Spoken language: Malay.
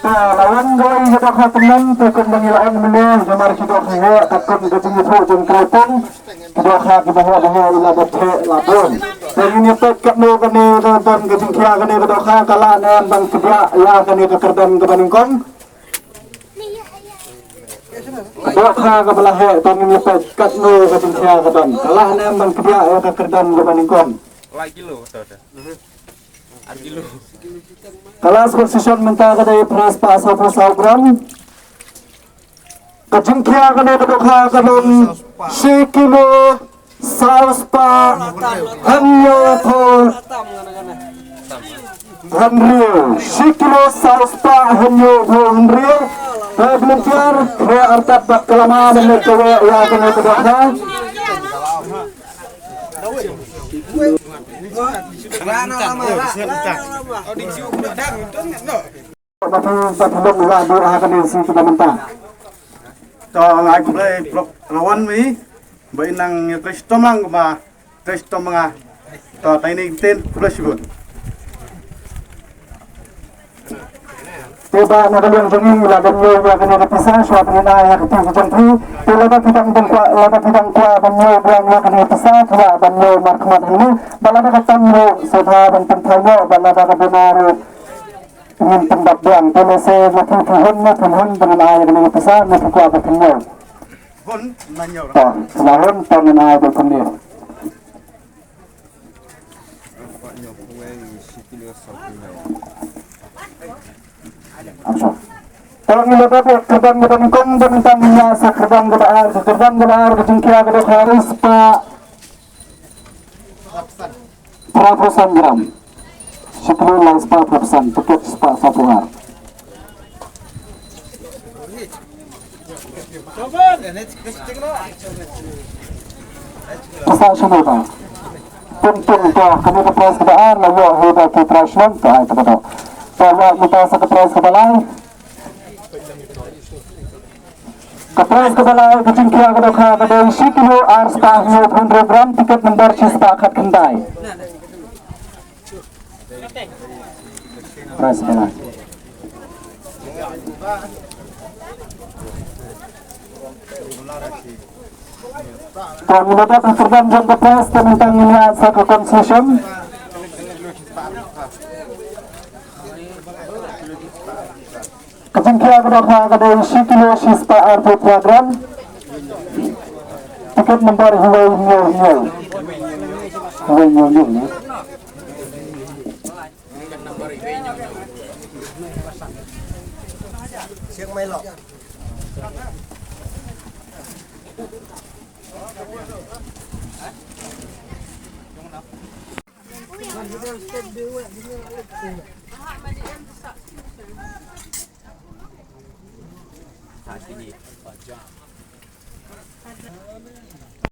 lawan gawai kita teman tekun mengilaan menang jamar kita kaya takkan gajing itu jeng kereten kita kaya bahawa ila batte labun dan ini pekat no kene dan gajing kia kene kita kaya kalah nan bang kedua ya kene kekerdan kebaningkon kita kaya kebelah dan ini pekat no gajing kia kedan kalah nan bang kedua ya kekerdan kebaningkon lagi lo Argilo. Kelas posisi mentah kadai pras pasal gram. Kejengkia kadai kedokha kadon sikilo sauspa hanyo po hanrio sikilo sauspa hanyo po hanrio. Belum keluar kaya artat bak kelama dan merkewe ya kadai kedokha. Aku boleh blok lawan mi, bainang Kristo mang ma Kristo mga to tiny 10 plus good. Tiba nakaliang jenging laban nyo ya kena dipisah suatu nina ya ketiga jengki tiba kita banyo buang ya kena dipisah kaya banyo markmat ini balada katamyo sodha dan pentanyo balada kabunaru ingin pendak buang kena se mati tuhun dengan ayah kena dipisah mati kuat berkenyo Hon nanyo. selahun pengen ayah berkenyo Tolong ilapat kerbang berangkong tentang nyasa kerbang berar kejengkia kedok harus pak 400 gram sepuluh lang 400 tukuk sepak sapuar pasal sino ba tuntun ito kami kapres kedaan layo hida kitrasyon ito ay kepada Bawa kita sa kapres kebalay Kapres kebalay kejengkia kedok kadang sikilo ars tahyo 100 gram tiket member sepakat kendai Kapres kebalay Kami dapat terkadang jam kapres tentang niat sa konsession Kejengkia kedok kadang sikilo sispa arti program tiket member huwai nyo Siang Milo.